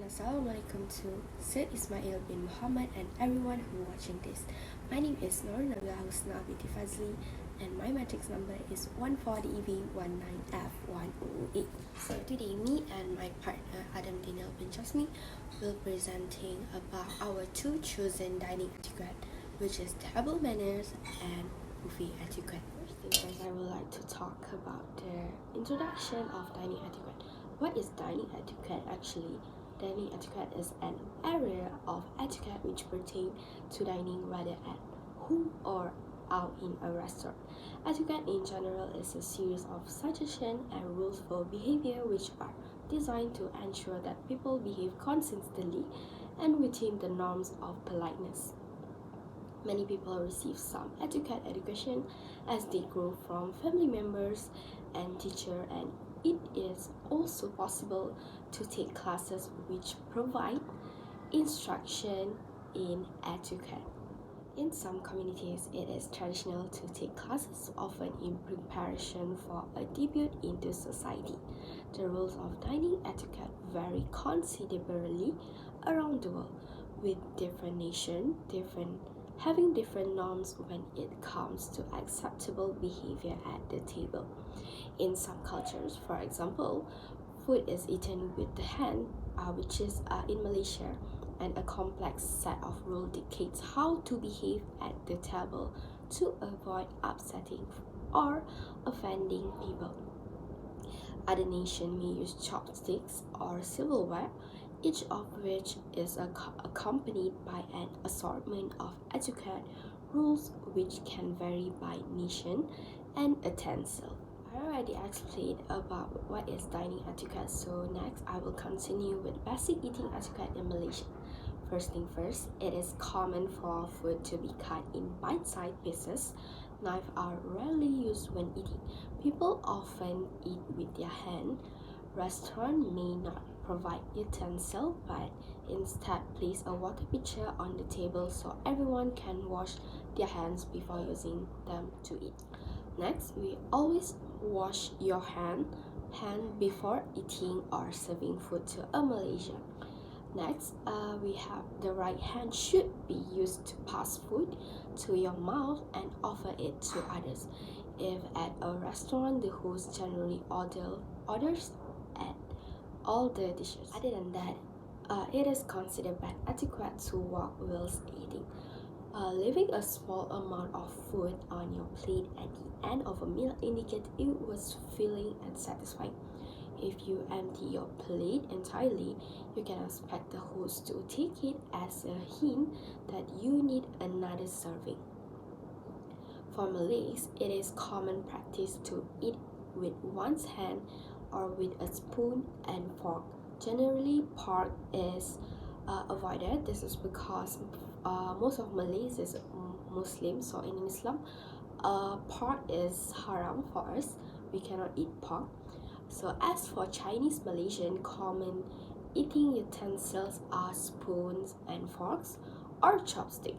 Assalamualaikum to Syed Ismail bin Muhammad and everyone who watching this. My name is Nur Nabila Husna binti Fazli and my matrix number is 14EB19F108. So today me and my partner Adam Daniel bin Jasmine will presenting about our two chosen dining etiquette, which is table manners and buffet etiquette. First, I would like to talk about the introduction of dining etiquette. What is dining etiquette actually? Dining etiquette is an area of etiquette which pertain to dining rather at home or out in a restaurant. Etiquette in general is a series of suggestions and rules for behavior which are designed to ensure that people behave consistently and within the norms of politeness. Many people receive some etiquette education as they grow from family members and teacher, and it is also possible to take classes which provide instruction in etiquette. In some communities, it is traditional to take classes often in preparation for a debut into society. The rules of dining etiquette vary considerably around the world, with different nations having different norms when it comes to acceptable behavior at the table. In some cultures, for example, food is eaten with the hand, which is in Malaysia, and a complex set of rules dictates how to behave at the table to avoid upsetting or offending people. Other nations may use chopsticks or silverware, each of which is accompanied by an assortment of etiquette rules which can vary by nation and utensil. I already explained about what is dining etiquette, so next I will continue with basic eating etiquette in Malaysia. First thing first, it is common for food to be cut in bite-sized pieces. Knives are rarely used when eating. People often eat with their hand. Restaurants may not provide utensil, but instead place a water pitcher on the table so everyone can wash their hands before using them to eat. Next, we always wash your hand before eating or serving food to a Malaysian. Next, we have the right hand should be used to pass food to your mouth and offer it to others. If at a restaurant, the host generally orders at all the dishes. Other than that, it is considered bad etiquette to walk whilst eating. Leaving a small amount of food on your plate at the end of a meal indicates it was filling and satisfying. If you empty your plate entirely, you can expect the host to take it as a hint that you need another serving. For Malays, it is common practice to eat with one's hand or with a spoon and fork. Generally, pork is avoided. This is because most of Malays is Muslim, so in Islam, pork is haram for us. We cannot eat pork. So as for Chinese Malaysian, common eating utensils are spoons and forks or chopstick.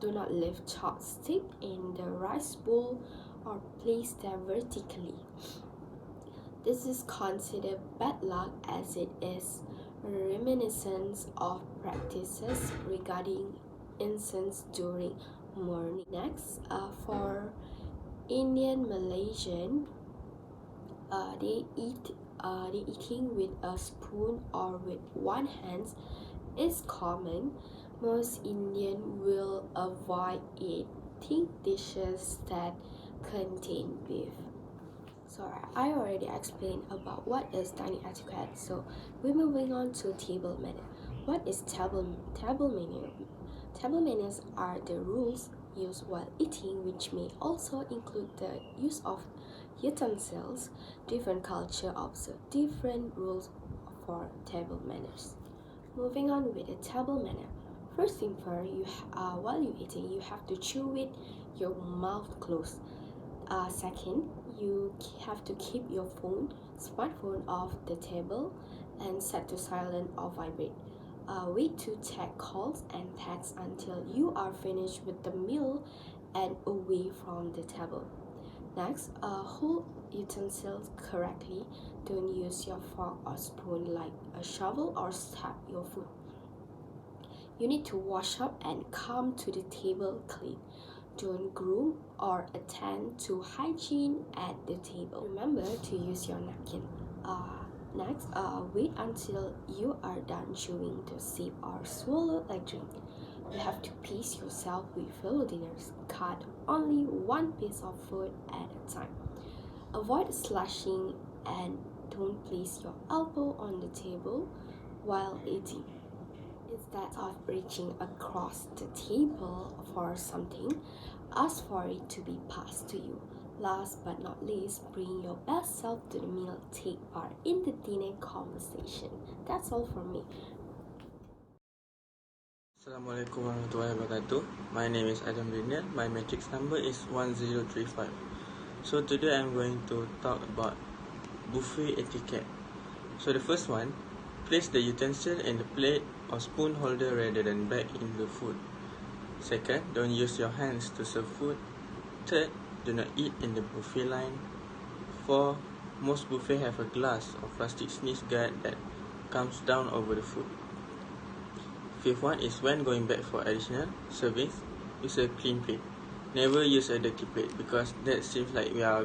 Do not leave chopstick in the rice bowl or place them vertically. This is considered bad luck as it is reminiscent of practices regarding incense during mourning. Next, for Indian Malaysian, they eating with a spoon or with one hand is common. Most Indian will avoid eating dishes that contain beef. So I already explained about what is dining etiquette. So we're moving on to table manner. What is table manner? Table manners are the rules used while eating, which may also include the use of utensils. Different culture observe different rules for table manners. Moving on with the table manner. First thing first, while you're eating, you have to chew with your mouth closed. Second, you have to keep your smartphone off the table and set to silent or vibrate. Wait to take calls and texts until you are finished with the meal and away from the table. Next, hold utensils correctly. Don't use your fork or spoon like a shovel or stab your food. You need to wash up and come to the table clean. Don't groom or attend to hygiene at the table. Remember to use your napkin. Next, wait until you are done chewing to sip or swallow a drink. You have to pace yourself with fellow diners. Cut only one piece of food at a time. Avoid slashing and don't place your elbow on the table while eating. Instead of reaching across the table for something, ask for it to be passed to you. Last but not least, bring your best self to the meal. Take part in the dinner conversation. That's all from me. Assalamualaikum warahmatullahi wabarakatuh. My name is Adam Daniel. My matrix number is 1035. So today I'm going to talk about buffet etiquette. So the first one, place the utensil in the plate or spoon holder rather than back in the food. Second, don't use your hands to serve food. Third, do not eat in the buffet line. 4. Most buffets have a glass or plastic sneeze guard that comes down over the food. Fifth one is when going back for additional servings, use a clean plate. Never use a dirty plate because that seems like we are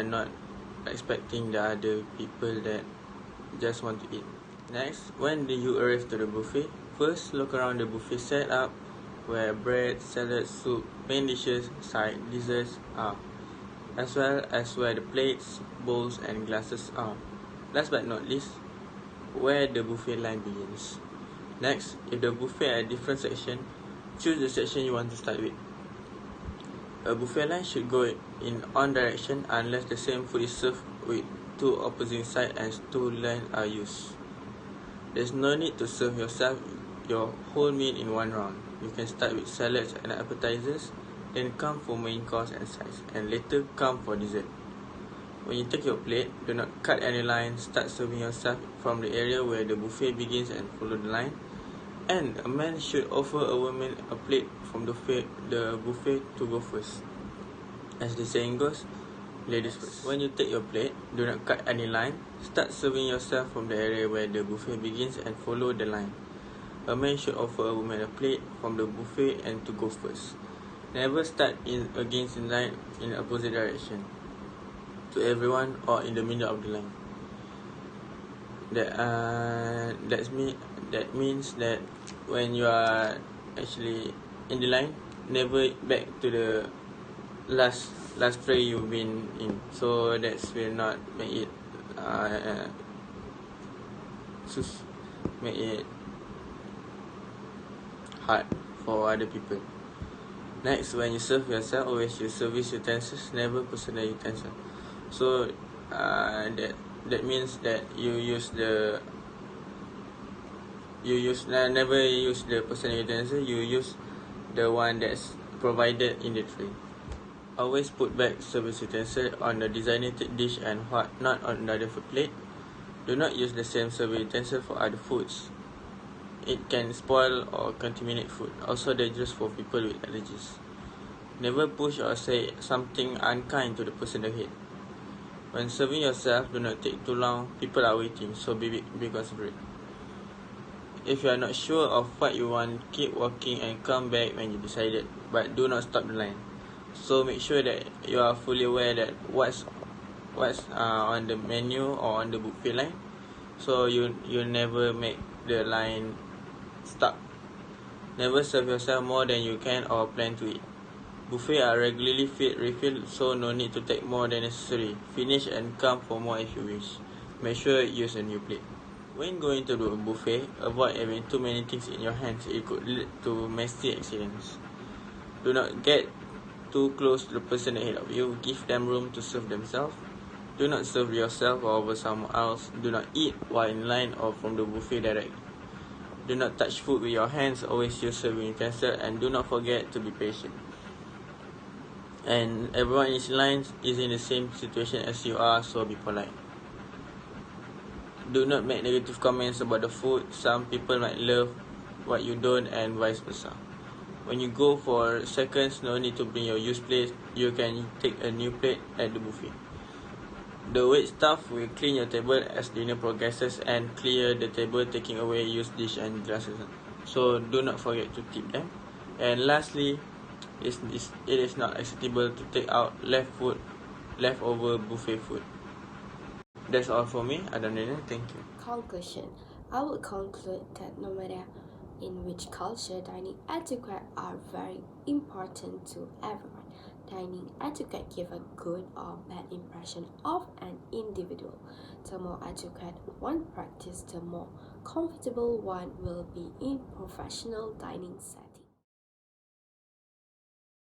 not expecting the other people that just want to eat. Next, when do you arrive to the buffet? First, look around the buffet setup where bread, salad, soup, main dishes, side desserts are, as well as where the plates, bowls and glasses are. Last but not least, where the buffet line begins. Next, if the buffet are a different section, choose the section you want to start with. A buffet line should go in one direction unless the same food is served with two opposing sides and two lines are used. There's no need to serve yourself your whole meal in one round. You can start with salads and appetizers, then come for main course and sides, and later come for dessert. When you take your plate, do not cut any lines. Start serving yourself from the area where the buffet begins and follow the line. And a man should offer a woman a plate from the buffet to go first. As the saying goes, ladies first. When you take your plate, do not cut any line. Start serving yourself from the area where the buffet begins and follow the line. A man should offer a woman a plate from the buffet and to go first. Never start against in line in the opposite direction to everyone or in the middle of the line. That means that when you are actually in the line, never back to the last tray you've been in. So that will not make it hard for other people. Next, when you serve yourself, always use service utensils, never personal utensils. So that means that never use the personal utensil. You use the one that's provided in the tray. Always put back service utensil on the designated dish and not on another food plate. Do not use the same service utensil for other foods. It can spoil or contaminate food. Also dangerous for people with allergies. Never push or say something unkind to the person ahead. When serving yourself, do not take too long. People are waiting, so be considerate. If you are not sure of what you want, keep walking and come back when you decided, but do not stop the line. So make sure that you are fully aware that what's on the menu or on the buffet line, so you never make the line stuck. Never serve yourself more than you can or plan to eat. Buffet are regularly refilled, so no need to take more than necessary. Finish and come for more if you wish. Make sure you use a new plate. When going to a buffet, avoid having too many things in your hands. It could lead to messy accidents. Do not get too close to the person ahead of you. Give them room to serve themselves. Do not serve yourself or over someone else. Do not eat while in line or from the buffet directly. Do not touch food with your hands. Always use serving utensils and do not forget to be patient. And everyone in line is in the same situation as you are, so be polite. Do not make negative comments about the food. Some people might love what you don't and vice versa. When you go for seconds, no need to bring your used plate. You can take a new plate at the buffet. The wait staff will clean your table as dinner progresses and clear the table, taking away used dish and glasses. So do not forget to tip them. And lastly, it is not acceptable to take out leftover buffet food. That's all for me. Adam Daniel, thank you. Conclusion. I would conclude that no matter in which culture, dining etiquette are very important to everyone. Dining etiquette give a good or bad impression of an individual. The more etiquette one practice, the more comfortable one will be in professional dining setting.